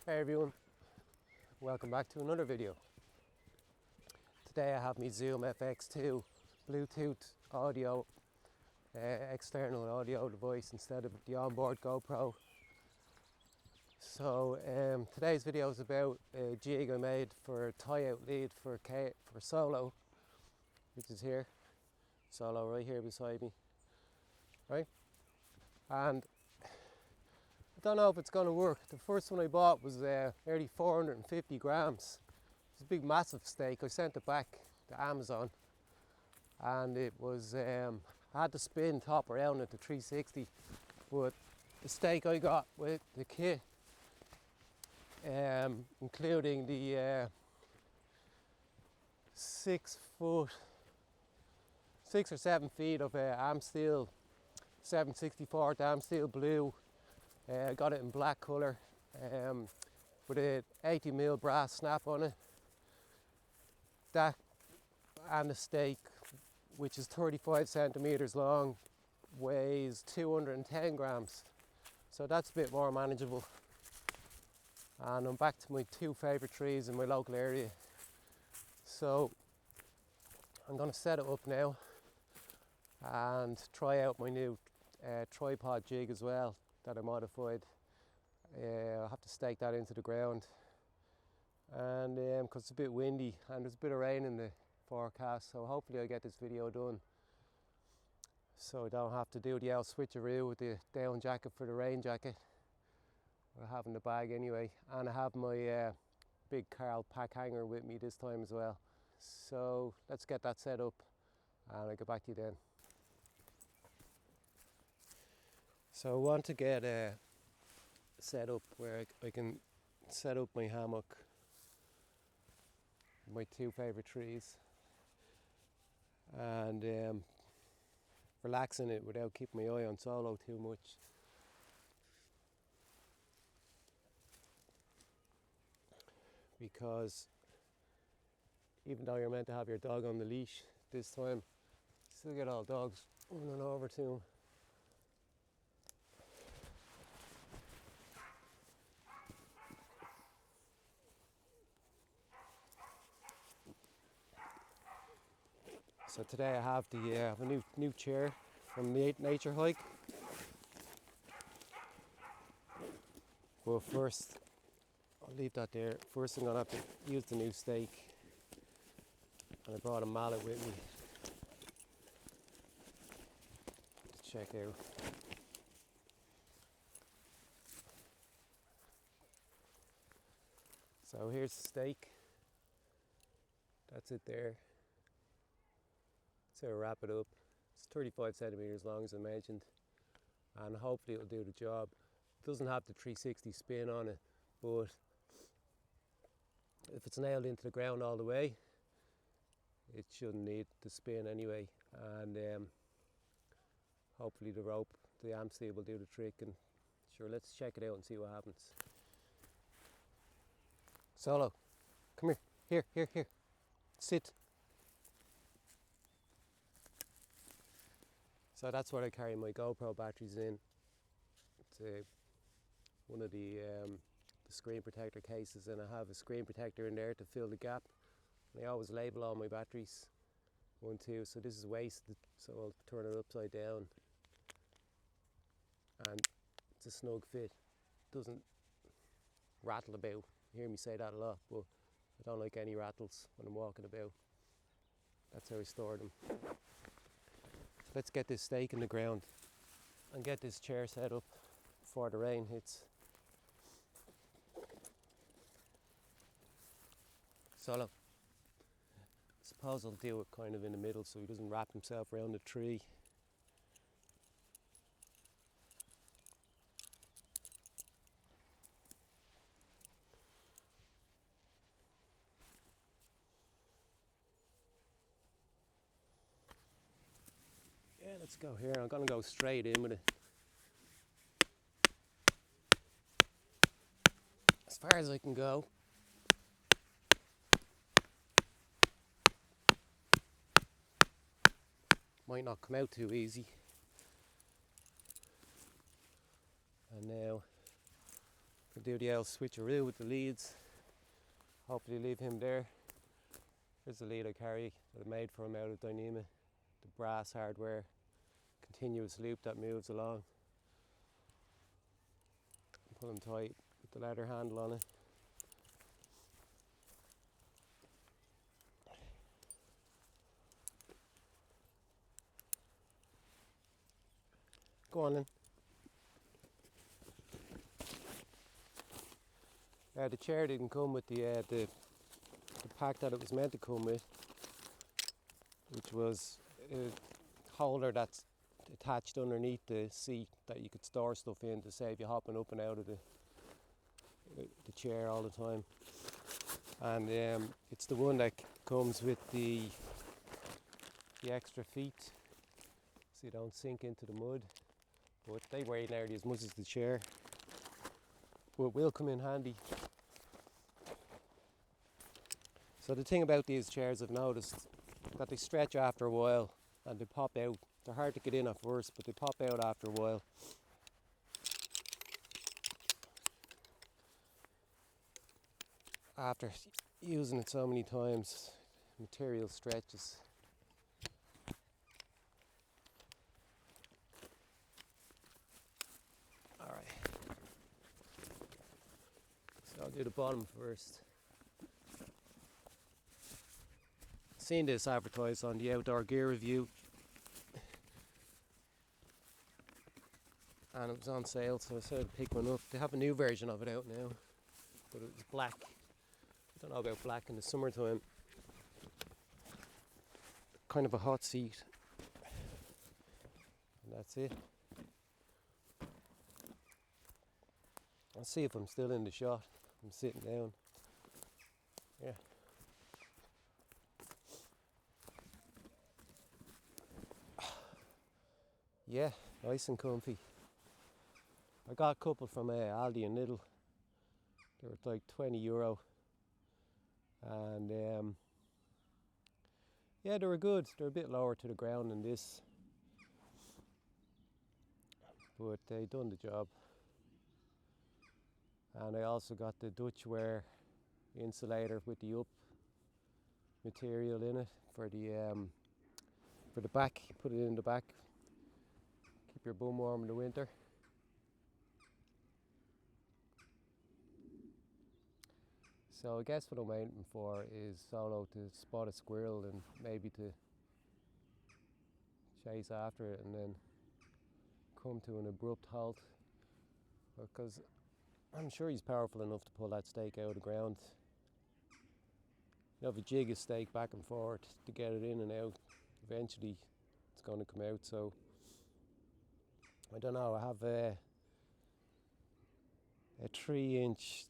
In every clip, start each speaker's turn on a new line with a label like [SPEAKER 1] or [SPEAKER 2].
[SPEAKER 1] Hey everyone, welcome back to another video. Today I have my Zoom FX2 Bluetooth audio, external audio device instead of the onboard GoPro. So today's video is about a jig I made for a tie-out lead for solo, which is here, solo right here beside me, right? And I don't know if it's going to work. The first one I bought was nearly 450 grams. It's a big massive steak. I sent it back to Amazon and it was, I had to spin top around it to 360, but the steak I got with the kit, including the 6 or 7 feet of Amsteel 764 Amsteel blue. I got it in black colour with a 80mm brass snap on it. That and the steak, which is 35 centimetres long, weighs 210 grams. So that's a bit more manageable. And I'm back to my two favourite trees in my local area. So I'm going to set it up now and try out my new tripod jig as well that I modified. I'll have to stake that into the ground, and because it's a bit windy and there's a bit of rain in the forecast, so hopefully I get this video done so I don't have to do the old switcheroo with the down jacket for the rain jacket. I have in the bag anyway, and I have my big Carl pack hanger with me this time as well. So let's get that set up and I'll get back to you then. So I want to get set up where I can set up my hammock, my two favourite trees, and relax in it without keeping my eye on solo too much. Because even though you're meant to have your dog on the leash this time, you still get all dogs running over to him. So today I have a new chair from the Naturehike. But first, I'll leave that there. First I'm going to have to use the new stake. And I brought a mallet with me to check out. So here's the stake. That's it there. So wrap it up. It's 35 centimetres long, as I mentioned, and hopefully it'll do the job. It doesn't have the 360 spin on it, but if it's nailed into the ground all the way, it shouldn't need to spin anyway. And hopefully the rope, the Amsteel, will do the trick. And sure, let's check it out and see what happens. Solo, come here, here, sit. So that's what I carry my GoPro batteries in. It's one of the screen protector cases, and I have a screen protector in there to fill the gap. And I always label all my batteries 1, 2. So this is wasted, so I'll turn it upside down. And it's a snug fit. Doesn't rattle about. You hear me say that a lot, but I don't like any rattles when I'm walking about. That's how I store them. Let's get this stake in the ground and get this chair set up before the rain hits. Solo. I suppose I'll do it kind of in the middle so he doesn't wrap himself around the tree. Yeah, let's go here. I'm going to go straight in with it. As far as I can go. Might not come out too easy. And now Can do the old switcheroo with the leads. Hopefully leave him there. Here's the lead I carry that I made for him out of Dyneema. The brass hardware, continuous loop that moves along. Pull him tight with the leather handle on it. Go on then. The chair didn't come with the pack that it was meant to come with, which was a holder that's attached underneath the seat that you could store stuff in to save you hopping up and out of the chair all the time. And it's the one that comes with the extra feet so you don't sink into the mud, but they weigh nearly as much as the chair, but will come in handy. So the thing about these chairs, I've noticed that they stretch after a while and they pop out. They're hard to get in at first, but they pop out after a while. After using it so many times, material stretches. Alright. So I'll do the bottom first. Seen this advertised on the Outdoor Gear Review, and it was on sale, so I said I'd pick one up. They have a new version of it out now, but it was black. I don't know about black in the summertime. Kind of a hot seat, and that's it. I'll see if I'm still in the shot. I'm sitting down. Yeah. Yeah, nice and comfy. I got a couple from Aldi and Lidl. They were like €20, and yeah, they were good. They're a bit lower to the ground than this, but they done the job. And I also got the Dutch wear insulator with the up material in it for the back. Put it in the back. Keep your bum warm in the winter. So I guess what I'm waiting for is Solo to spot a squirrel and maybe to chase after it and then come to an abrupt halt, because I'm sure he's powerful enough to pull that stake out of the ground. You know, if you jig a stake back and forth to get it in and out, eventually it's going to come out. So I don't know, I have a 3-inch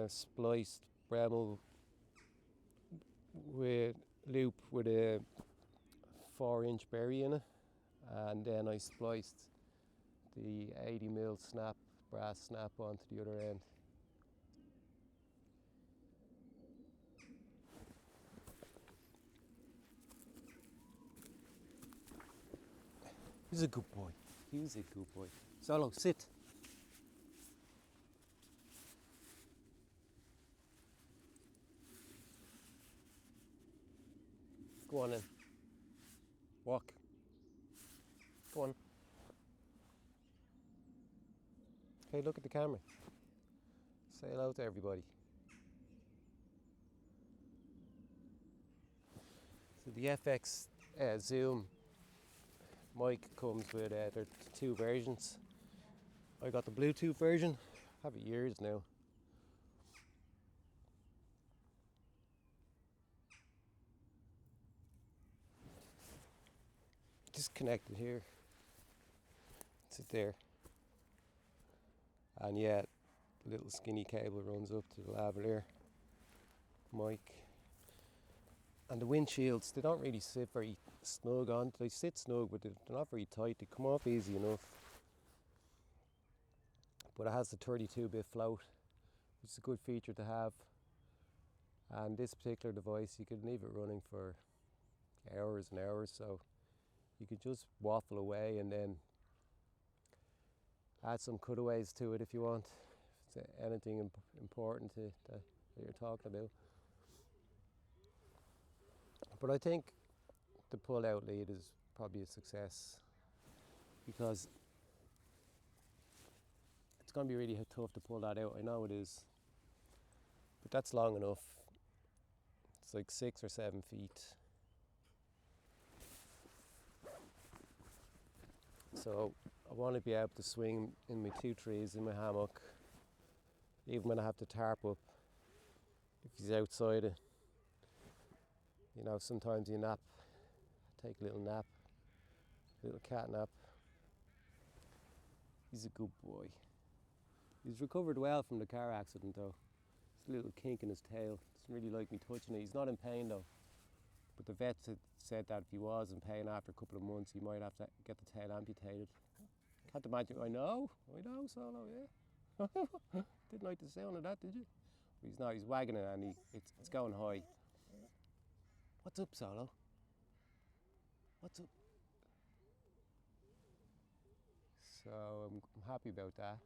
[SPEAKER 1] spliced Bremel with loop with a 4-inch berry in it, and then I spliced the 80mm brass snap onto the other end. He's a good boy. He's a good boy. Solo, sit. Go on then. Walk. Go on. Okay, look at the camera. Say hello to everybody. So the FX Zoom mic comes with there are 2 versions. I got the Bluetooth version. Have it years now. Just connected here. It's there. And yeah, the little skinny cable runs up to the lavalier mic. And the windshields, they don't really sit very snug on. They sit snug, but they're not very tight. They come off easy enough. But it has the 32-bit float, which is a good feature to have. And this particular device, you can leave it running for hours and hours, so you could just waffle away and then add some cutaways to it if you want. anything important that you're talking about. But I think the pull-out lead is probably a success, because it's going to be really tough to pull that out. I know it is, but that's long enough. It's like 6 or 7 feet. So I want to be able to swing in my 2 trees in my hammock, even when I have to tarp up. If he's outside it, you know, sometimes you nap, take a little nap, a little cat nap. He's a good boy. He's recovered well from the car accident though. There's a little kink in his tail. Doesn't really like me touching it. He's not in pain though. But the vets had said that if he was in pain after a couple of months, he might have to get the tail amputated. Can't imagine. I know, Solo, yeah. Didn't like the sound of that, did you? But he's not. He's wagging it, and it's going high. What's up, Solo? What's up? So I'm happy about that.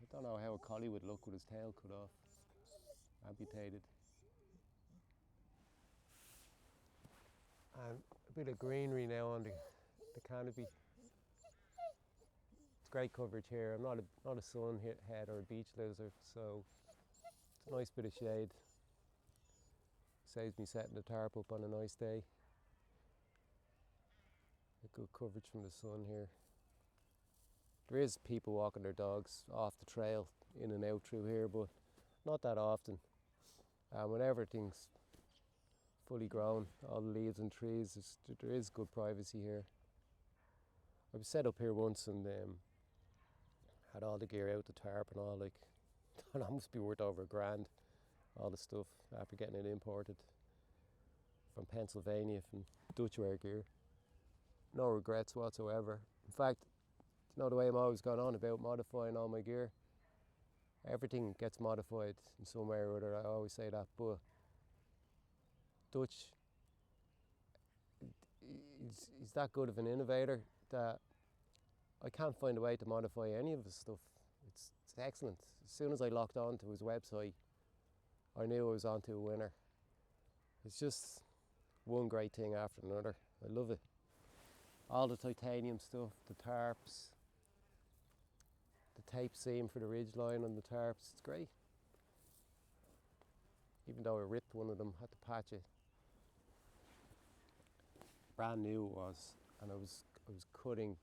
[SPEAKER 1] I don't know how a collie would look with his tail cut off, amputated. And a bit of greenery now on the canopy. It's great coverage here. I'm not a sunhead or a beach lizard, so it's a nice bit of shade. Saves me setting the tarp up on a nice day. A good coverage from the sun here. There is people walking their dogs off the trail in and out through here, but not that often. When everything's fully grown, all the leaves and trees, there is good privacy here. I was set up here once and had all the gear out, the tarp and all, like, that must be worth over $1,000, all the stuff, after getting it imported from Pennsylvania, from Dutch wear gear. No regrets whatsoever. In fact, you know the way I'm always going on about modifying all my gear? Everything gets modified in some way or other, I always say that, but Dutch, he's that good of an innovator that I can't find a way to modify any of his stuff. It's excellent. As soon as I locked on to his website, I knew I was onto a winner. It's just one great thing after another. I love it. All the titanium stuff, the tarps, the tape seam for the ridge line on the tarps, it's great. Even though I ripped one of them, had to patch it. Brand new it was, and I was putting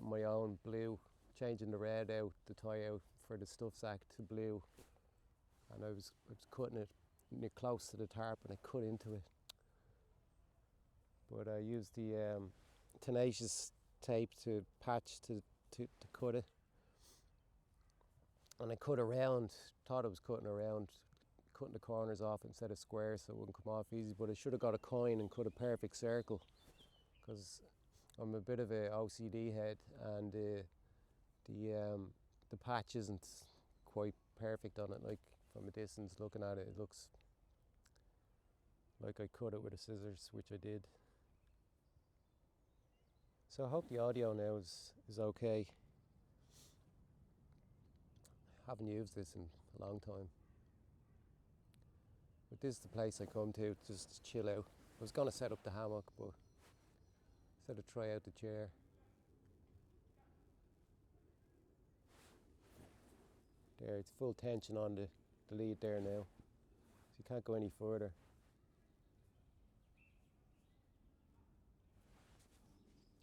[SPEAKER 1] my own blue, changing the red out, the tie out for the stuff sack to blue, and I was cutting it near close to the tarp, and I cut into it. But I used the tenacious tape to patch to cut it, and I cut around. Thought I was cutting the corners off instead of squares, so it wouldn't come off easy. But I should have got a coin and cut a perfect circle, because I'm a bit of a OCD head, and the patch isn't quite perfect on it. Like, from a distance looking at it, it looks like I cut it with a scissors, which I did. So I hope the audio now is okay. I haven't used this in a long time. But this is the place I come to just to chill out. I was going to set up the hammock, but instead of try out the chair. There, it's full tension on the lead there now, so you can't go any further.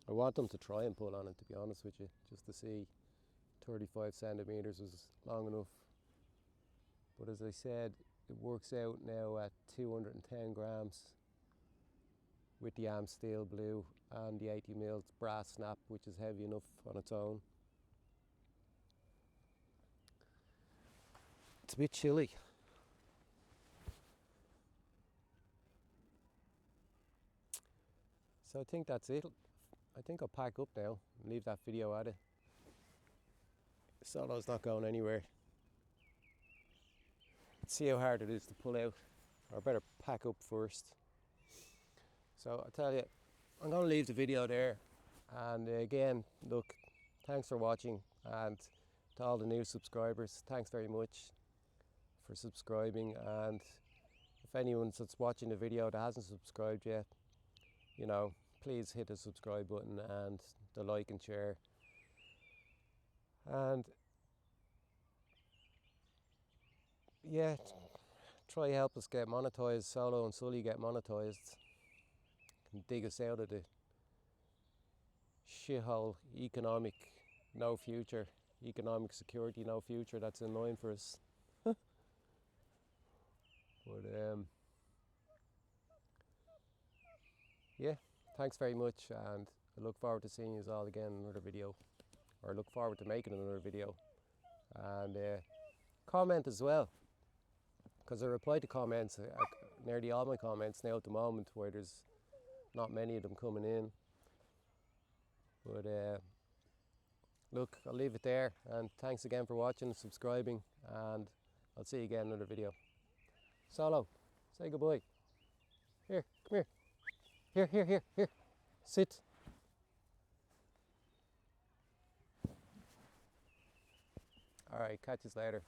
[SPEAKER 1] I want them to try and pull on it, to be honest with you, just to see 35 centimetres was long enough. But as I said, it works out now at 210 grams with the AM steel blue and the 80mm brass snap, which is heavy enough on its own. It's a bit chilly. So I think that's it. I think I'll pack up now and leave that video at it. Solo's not going anywhere. Let's see how hard it is to pull out. Or I better pack up first. So I tell you, I'm going to leave the video there. And again, look, thanks for watching. And to all the new subscribers, thanks very much for subscribing. And if anyone that's watching the video that hasn't subscribed yet, you know, please hit the subscribe button and the like and share. And yeah, try help us get monetized. Solo and Sully get monetized and dig us out of the shithole economic no future, economic security no future that's in line for us. But yeah, thanks very much, and I look forward to seeing you all again in another video, or look forward to making another video. And comment as well, because I reply to comments, nearly all my comments now at the moment, where there's not many of them coming in. But look, I'll leave it there, and thanks again for watching and subscribing, and I'll see you again in another video. Solo, say goodbye. Here, come here. Here, here, here, here. Sit. All right, catch us later.